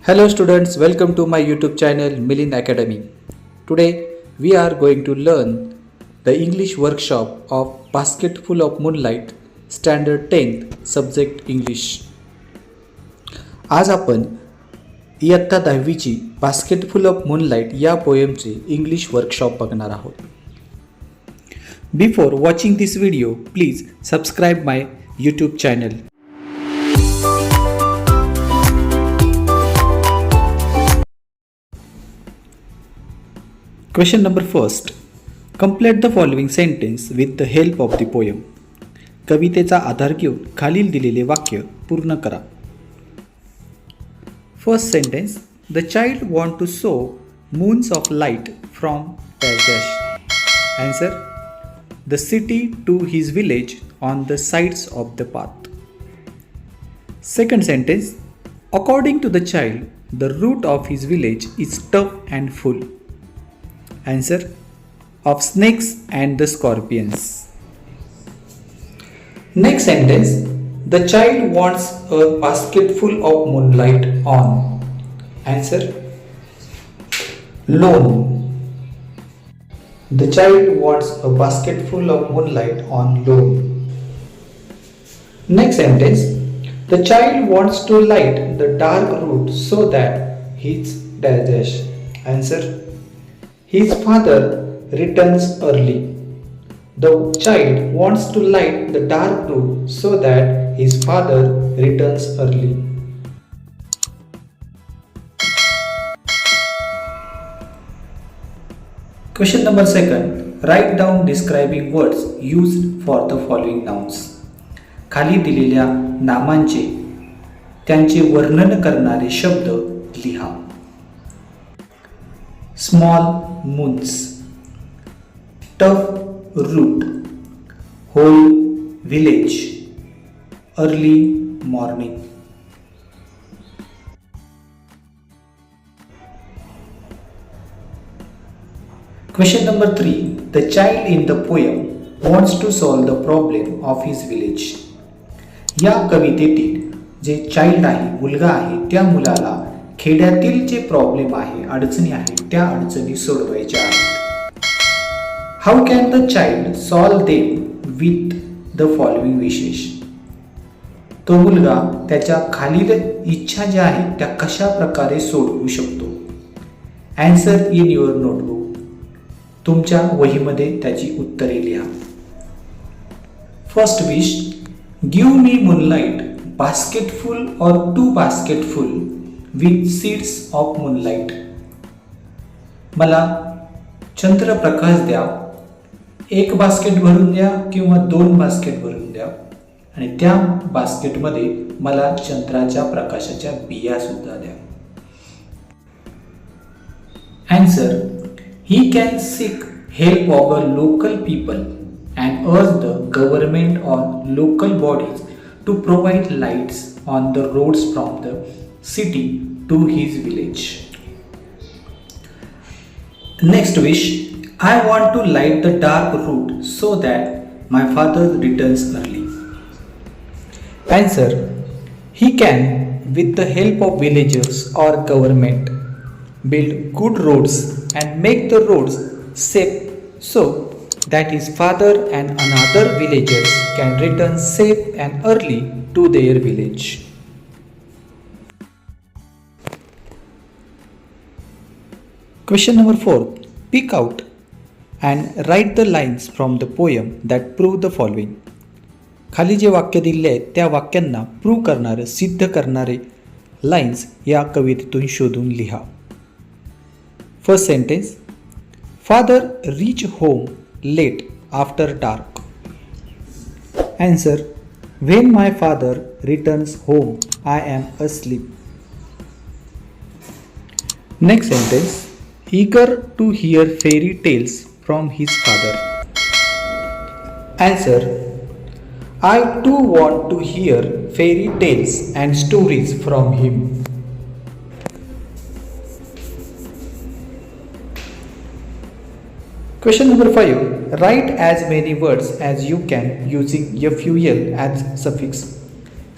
Hello students, welcome to my YouTube channel Milin Academy. Today we are going to learn the English workshop of Basketful of Moonlight Standard 10th Subject English. आज आपण इयत्ता 10वीची बास्केटफुल of moonlight या पोएमचे English workshop बघणार आहोत. Before watching this video, please subscribe my YouTube channel. Question number first. Complete the following sentence with the help of the poem. कवितेचा आधार घेऊन खालील दिलेले वाक्य पूर्ण करा. First sentence. The child want to show moons of light from dash. Answer. The city to his village on the sides of the path. Second sentence. According to the child, the route of his village is tough and full. Answer. Of snakes and the scorpions. Next sentence. The child wants a basketful of moonlight on. Answer. Lawn. The child wants a basketful of moonlight on lawn. Next sentence. The child wants to light the dark route so that his dash. Answer. His father returns early. The child wants to light the dark route so that his father returns early. Question number second. Write down describing words used for the following nouns. खाली दिलेल्या नामांचे त्यांचे वर्णन करणारे शब्द लिहा. Small moons, tough route, whole village, early morning. Question number 3. The child in the poem wants to solve the problem of his village. या कवितेतील जे child आहे, मुलगा आहे, त्या मुलाला खेड्यातील जे प्रॉब्लेम आहे, अडचणी आहेत, त्या अडचणी सोडवायच्या आहेत. How can the child solve them with the following विशेष. तो मुलगा त्याच्या खालील इच्छा ज्या आहेत त्या कशा प्रकारे सोडवू शकतो. Answer in your notebook. तुमच्या वहीमध्ये त्याची उत्तरे लिहा. First wish. Give me moonlight basketful or 2 बास्केटफुल with seeds of moonlight. मला चंद्रप्रकाश द्या. 1 बास्केट भरून द्या किंवा 2 बास्केट भरून द्या आणि त्या बास्केटमध्ये मला चंद्राच्या प्रकाशाच्या बिया सुद्धा द्या. Answer. He can seek help of a local people and urge the government or local bodies to provide lights on the roads from the city to his village. Next wish. I want to light the dark route so that my father returns early. Answer. He can, with the help of villagers or government, build good roads and make the roads safe so that his father and another villagers can return safe and early to their village. Question number 4. Pick out and write the lines from the poem that prove the following. खाली जे वाक्य दिले आहेत त्या वाक्यांना prove करणारे, सिद्ध करणारे lines या कवितेतून शोधून लिहा. First sentence. Father reach home late after dark. Answer. When my father returns home I am asleep. Next sentence. Eager to hear fairy tales from his father. Answer. I too want to hear fairy tales and stories from him. Question number 5. Write as many words as you can using FUL as suffix.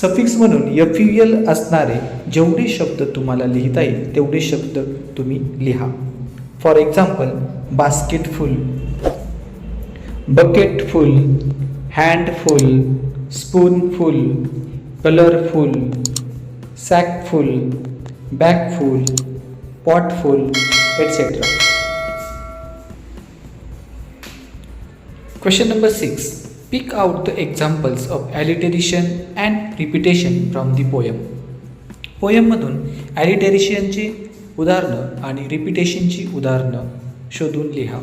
Suffix म्हणून FUL असणारे जेवढे शब्द तुम्हाला लिहिता येईल तेवढे शब्द तुम्ही लिहा. For example, basketful, bucketful, handful, spoonful, colourful, sackful, bagful, potful, etc. Question number 6. Pick out the examples of alliteration and repetition from the poem. पोयममधून ॲलिटेरिशनची उदाहरणं आणि रिपिटेशनची उदाहरणं शोधून लिहा.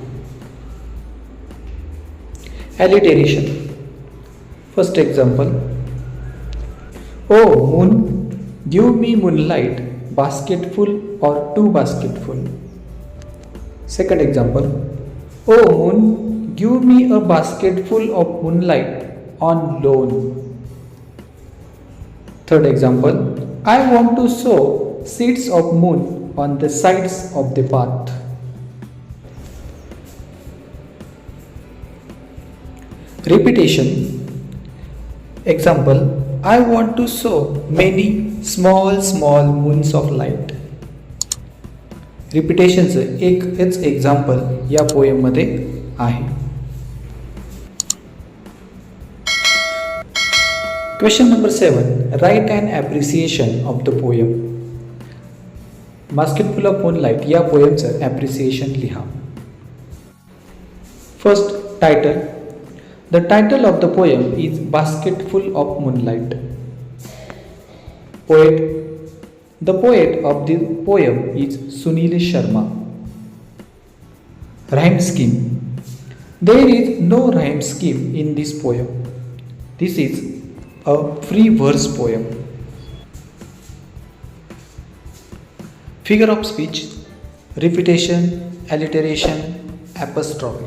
Alliteration. First example, o moon, give me moonlight, basketful or 2 basketful. Second example, oh moon, give me a basketful of moonlight on loan. Third example, I want to sow seeds of moon on the sides of the path. Repetition. Example, I want to sow many small moons of light. रिपिटेशनचं एकच example या पोएममध्ये आहे. Question number 7. Write and appreciation of the poem. Basketful of moonlight या पोएमचं appreciation लिहा. First, title. The title of the poem is basketful of moonlight. Poet. The poet of the poem is Sunil Sharma. Rhyme scheme. There is no rhyme scheme in this poem. This is a free verse poem. Figure of speech, repetition, alliteration, apostrophe.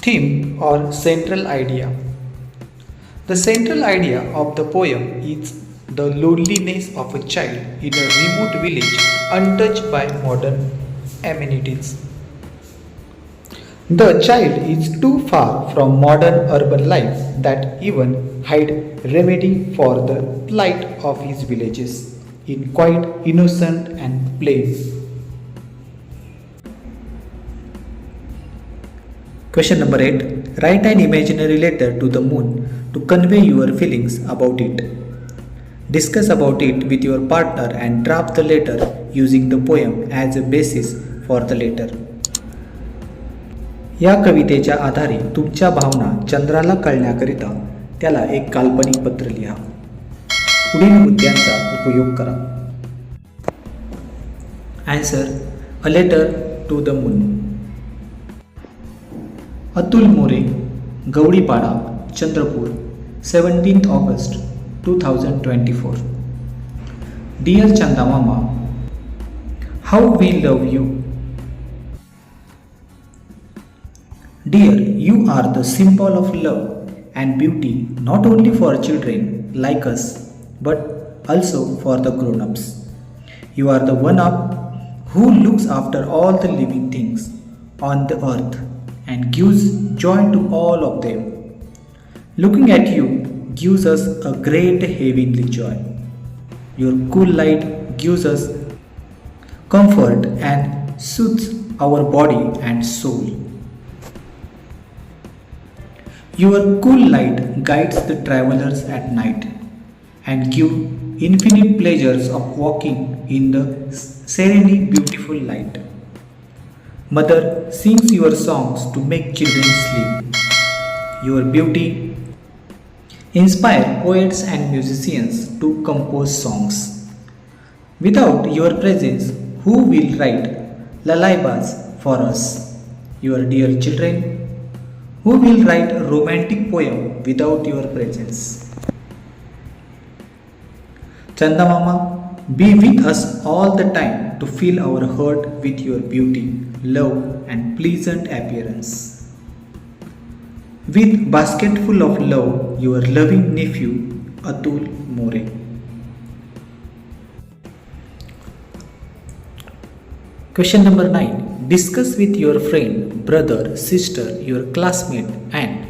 Theme or central idea. The central idea of the poem is the loneliness of a child in a remote village untouched by modern amenities. The child is too far from modern urban life that even hide remedy for the plight of his villages in quite innocent and plain. Question number 8. Write an imaginary letter to the moon to convey your feelings about it. Discuss about it with your partner and draft the letter using the poem as a basis for the letter. या कवितेच्या आधारे तुमच्या भावना चंद्राला कळण्याकरिता त्याला एक काल्पनिक पत्र लिहा. पुढील मुद्द्यांचा उपयोग करा. Answer. A letter to the moon. Atul more, गवळीपाडा, Chandrapur, 17th August 2024. Dear Chanda Mama, how we love you. Dear, you are the symbol of love and beauty not only for children like us but also for the grown-ups. You are the one up who looks after all the living things on the earth and gives joy to all of them. Looking at you gives us a great heavenly joy. Your cool light gives us comfort and soothes our body and soul. Your cool light guides the travelers at night and gives infinite pleasures of walking in the serenely beautiful light. Mother sings your songs to make children sleep. Your beauty inspire poets and musicians to compose songs. Without your presence, who will write lullabies for us? Your dear children, who will write a romantic poem without your presence? Chanda Mama, be with us all the time to fill our heart with your beauty, love and pleasant appearance. With basketful of love, your loving nephew, Atul More. Question number 9. Discuss with your friend, brother, sister, your classmate and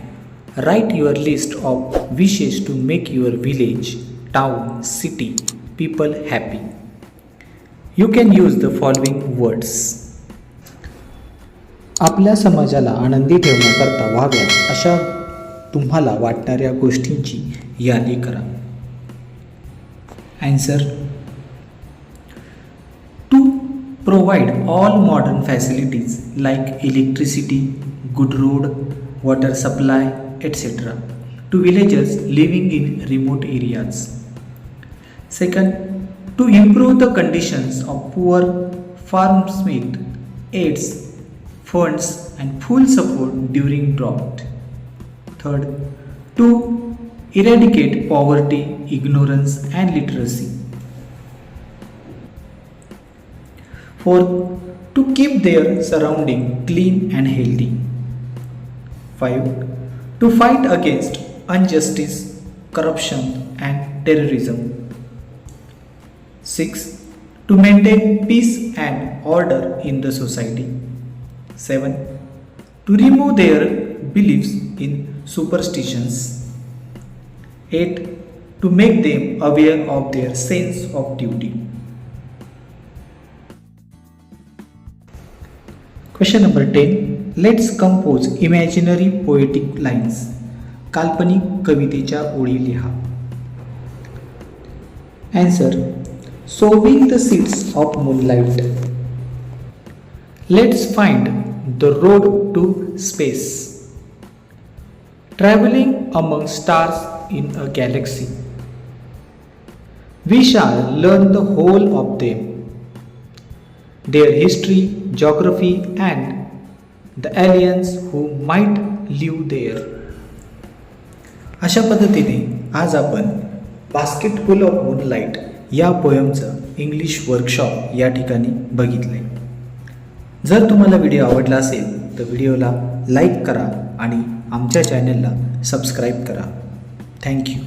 Write your list of wishes to make your village, town, city, people happy. You can use the following words. आपल्या समाजाला आनंदी ठेवण्याकरता व्हाव्यात अशा तुम्हाला वाटणाऱ्या गोष्टींची यादी करा. Answer. To provide all modern facilities like electricity, good road, water supply, etc. to villagers living in remote areas. Second, to improve the conditions of poor farmsmith, aids, funds and full support during drought. Third, to eradicate poverty, ignorance and literacy. Fourth, to keep their surrounding clean and healthy. 5. To fight against injustice, corruption and terrorism. 6. To maintain peace and order in the society. 7. To remove their beliefs in superstitions. 8. To make them aware of their sense of duty. Question number 10. Let's compose imaginary poetic lines. काल्पनिक कवितेच्या ओळी लिहा. Answer. Sowing the seeds of moonlight. Let's find the road to space. Traveling among stars in a galaxy. We shall learn the whole of them, their history, geography and the aliens who might live there. अशा पद्धतीने आज आपण basket full of moonlight या पोयमचं English workshop या ठिकाणी बघितले. जर तुम्हाला व्हिडिओ आवडला असेल तर व्हिडिओला लाईक करा आणि आमच्या चॅनलला सबस्क्राईब करा. थँक्यू.